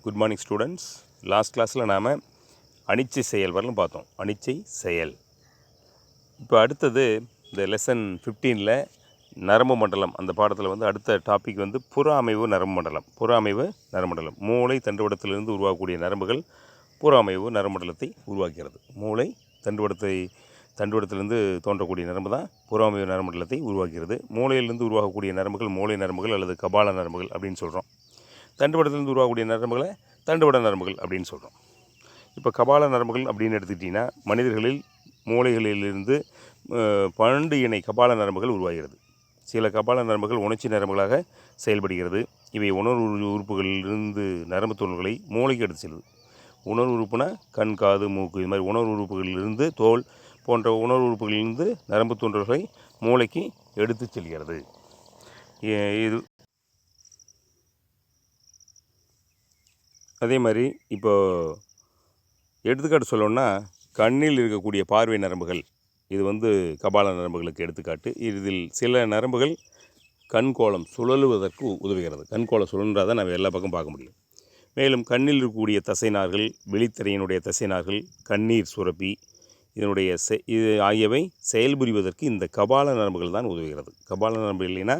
Good morning students. Last கிளாஸில் நாம் அனிச்சை செயல் வரலும் பார்த்தோம். அனிச்சை செயல். இப்போ அடுத்தது இந்த லெசன் 15ல் நரம்பு மண்டலம் அந்த பாடத்தில் வந்து அடுத்த டாபிக் வந்து புற அமைவு நரம்பு மண்டலம். புற அமைவு நரம்பு மண்டலம் மூளை தண்டுவடத்திலிருந்து உருவாகக்கூடிய நரம்புகள் புற அமைவு நரம்பு மண்டலத்தை உருவாக்கிறது. மூளை தண்டுவடத்திலிருந்து தோன்றக்கூடிய நரம்பு தான் புற அமைவு நரம்பு மண்டலத்தை உருவாக்கிறது. மூளையிலிருந்து உருவாகக்கூடிய நரம்புகள் மூளை நரம்புகள் அல்லது கபால நரம்புகள் அப்படின்னு சொல்கிறோம். தண்டுவடத்திலிருந்து உருவாகக்கூடிய நரம்புகளை தண்டுவட நரம்புகள் அப்படின்னு சொல்கிறோம். இப்போ கபால நரம்புகள் அப்படின்னு எடுத்துக்கிட்டிங்கன்னா மனிதர்களில் மூளைகளிலிருந்து 12 இணை கபால நரம்புகள் உருவாகிறது. சில கபால நரம்புகள் உணர்ச்சி நரம்புகளாக செயல்படுகிறது. இவை உணர்வு உறுப்புகளிலிருந்து நரம்பு தோல்களை மூளைக்கு எடுத்து செல்லுது. உணர்வு உறுப்புனா கண், காது, மூக்கு, இது மாதிரி உணர்வு உறுப்புகளிலிருந்து தோல் போன்ற உணர்வு உறுப்புகளிலிருந்து நரம்பு தோன்றல்களை மூளைக்கு எடுத்து செல்கிறது. இது அதே மாதிரி இப்போது எடுத்துக்காட்டு சொல்லணுன்னா கண்ணில் இருக்கக்கூடிய பார்வை நரம்புகள் இது வந்து கபால நரம்புகளுக்கு எடுத்துக்காட்டு. இதில் சில நரம்புகள் கண்கோளம் சுழலுவதற்கு உதவுகிறது. கண்கோளம் சுழன்றால் தான் நம்ம எல்லா பக்கம் பார்க்க முடியும். மேலும் கண்ணில் இருக்கக்கூடிய தசைநார்கள், விழித்திரையினுடைய தசைநார்கள், கண்ணீர் சுரப்பி இதனுடைய இது ஆகியவை செயல்புரிவதற்கு இந்த கபால நரம்புகள் தான் உதவுகிறது. கபால நரம்பு இல்லைன்னா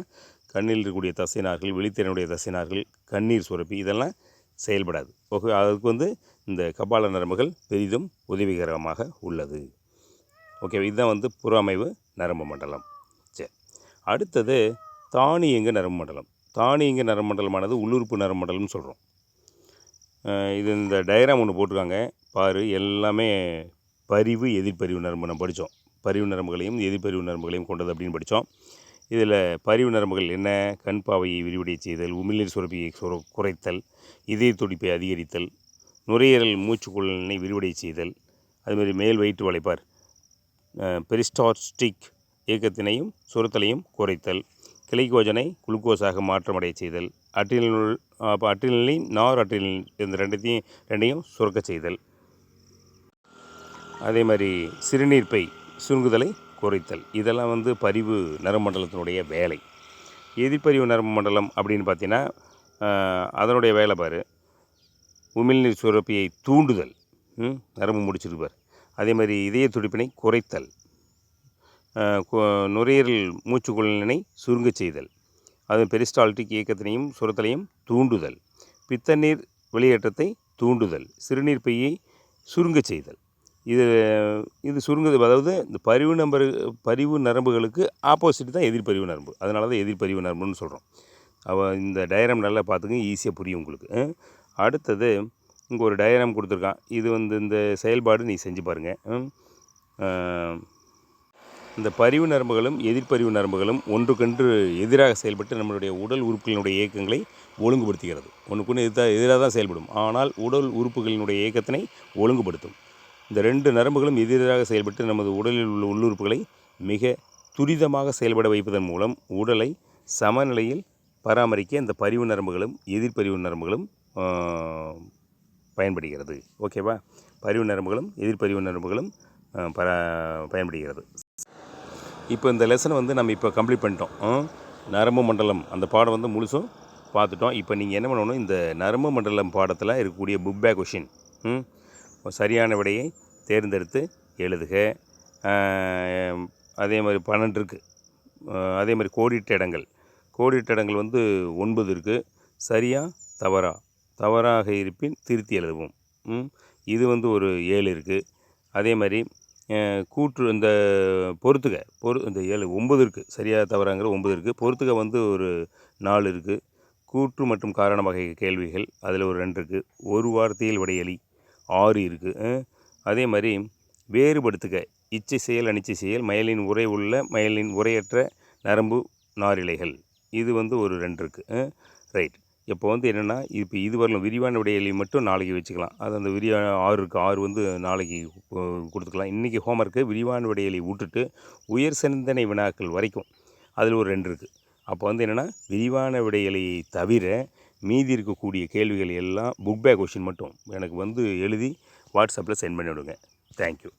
கண்ணில் இருக்கக்கூடிய தசைநார்கள், விழித்திரையினுடைய தசைநார்கள், கண்ணீர் சுரப்பி இதெல்லாம் செயல்படாது. ஓகே, அதுக்கு வந்து இந்த கபால நரம்புகள் பெரிதும் உதவிகரமாக உள்ளது. ஓகே, இதுதான் வந்து புற அமைவு நரம்பு மண்டலம். சரி, அடுத்தது தானியங்கு நரம்பு மண்டலம். தானியங்கு நரம்பு மண்டலமானது உள்ளுறுப்பு நரம்பு மண்டலம்னு சொல்கிறோம். இது இந்த டயக்ராம் ஒன்று போட்டிருக்காங்க பாரு. எல்லாமே பரிவு எதிர்பரிவு நரம்பு நம்ம படித்தோம். பரிவு நரம்புகளையும் எதிர்பரிவு நரம்புகளையும் கொண்டது அப்படின்னு படித்தோம். இதில் பரிவு நரம்புகள் என்ன? கண் பாவையை விரிவடை செய்தல், உமிழ்நீர் சுரப்பியை குறைத்தல், இதய துடிப்பை அதிகரித்தல், நுரையீரல் மூச்சுக்குழலினை விரிவடை செய்தல், அதுமாதிரி மேல் வயிற்று வளைப்பார் பெரிஸ்டால்டிக் இயக்கத்தினையும் சுரத்தலையும் குறைத்தல், கிளைகோஜனை குளுக்கோஸாக மாற்றமடைய செய்தல், அட்ரினலின் நார் அட்ரினலின் இந்த ரெண்டையும் சுரக்க செய்தல், அதே மாதிரி சிறுநீர்ப்பை சுருங்குதலை குறைத்தல். இதெல்லாம் வந்து பரிவு நரம்பு மண்டலத்தினுடைய வேலை. எதிர்பரிவு நரம்பு மண்டலம் அப்படின்னு பார்த்தீங்கன்னா அதனுடைய வேலை பாரு, உமிழ்நீர் சுரப்பியை தூண்டுதல், நரம்பு முடிச்சிருப்பார். அதே மாதிரி இதய துடிப்பினை குறைத்தல், நுரையீரல் மூச்சுக்குழலினை சுருங்க செய்தல், அது பெரிஸ்டால்டிக் இயக்கத்தினையும் சுரத்தலையும் தூண்டுதல், பித்தநீர் வெளியேற்றத்தை தூண்டுதல், சிறுநீர்ப்பையை சுருங்க செய்தல். இது சுருங்குது. அதாவது இந்த பரிவு நரம்புகளுக்கு ஆப்போசிட் தான் எதிர்பரிவு நரம்பு. அதனால தான் எதிர்பரிவு நரம்புன்னு சொல்கிறோம். இந்த டயக்ராம் நல்லா பார்த்துங்க, ஈஸியாக புரியும் உங்களுக்கு. அடுத்தது இங்கே ஒரு டயக்ராம் கொடுத்துருக்கான். இது வந்து இந்த செயல்பாடு நீ செஞ்சு பாருங்கள். இந்த பரிவு நரம்புகளும் எதிர்பரிவு நரம்புகளும் ஒன்றுக்கொன்று எதிராக செயல்பட்டு நம்மளுடைய உடல் உறுப்புகளினுடைய இயக்கங்களை ஒழுங்குபடுத்துகிறது. ஒன்றுக்கொன்று எதிராக தான் செயல்படும், ஆனால் உடல் உறுப்புகளினுடைய இயக்கத்தினை ஒழுங்குபடுத்தும். இந்த 2 நரம்புகளும் எதிராக செயல்பட்டு நமது உடலில் உள்ள உள்ளுறுப்புகளை மிக துரிதமாக செயல்பட வைப்பதன் மூலம் உடலை சமநிலையில் பராமரிக்க இந்த பரிவு நரம்புகளும் எதிர்பரிவு நரம்புகளும் பயன்படுகிறது. ஓகேவா? பரிவு நரம்புகளும் எதிர்பரிவு நரம்புகளும் பயன்படுகிறது. இப்போ இந்த லெசனை வந்து நம்ம இப்போ கம்ப்ளீட் பண்ணிட்டோம். நரம்பு மண்டலம் அந்த பாடம் வந்து முழுசும் பார்த்துட்டோம். இப்போ நீங்கள் என்ன பண்ணணும், இந்த நரம்பு மண்டலம் பாடத்தில் இருக்கக்கூடிய புக் பேக் கொஷின் சரியான விடையை தேர்ந்தெடுத்து எழுதுக. அதே மாதிரி 12 இருக்குது. அதே மாதிரி கோடிட்ட இடங்கள் வந்து 9 இருக்குது. சரியா தவறாக இருப்பின் திருத்தி எழுதுவோம். இது வந்து ஒரு 7 இருக்குது. அதே மாதிரி கூற்று இந்த பொறுத்துக இந்த 9 இருக்குது. சரியா தவறாங்கிற 9 இருக்குது. பொறுத்துக வந்து ஒரு 4 இருக்குது. கூற்று மற்றும் காரண வகை கேள்விகள் அதில் ஒரு 2 இருக்குது. ஒரு வார்த்தையில் விடையளி 6 இருக்குது. அதே மாதிரி வேறுபடுத்துக இச்சை செயல் அனிச்சை செயல், மயலின் உரை உள்ள மயலின் உரையற்ற நரம்பு நாரிழைகள் இது வந்து ஒரு 2 இருக்குது. ரைட். இப்போ வந்து என்னென்னா இப்போ இது வரலாம் விரிவான விடையளி மட்டும் நாளைக்கு வச்சுக்கலாம். அது அந்த 6 இருக்குது. 6 வந்து நாளைக்கு கொடுத்துக்கலாம். இன்றைக்கி ஹோம்ஒர்க்கு விரிவான விடையளி விட்டுட்டு உயர் சிந்தனை வினாக்கள் வரைக்கும் அதில் ஒரு 2 இருக்குது. அப்போ வந்து என்னென்னா விரிவான விடையளியை தவிர மீதி இருக்கக்கூடிய கேள்விகள் எல்லாம் புக் பேக் கொஷின் மட்டும் எனக்கு வந்து எழுதி வாட்ஸ்அப்பில் சென்ட் பண்ணி விடுங்க. தேங்க்யூ.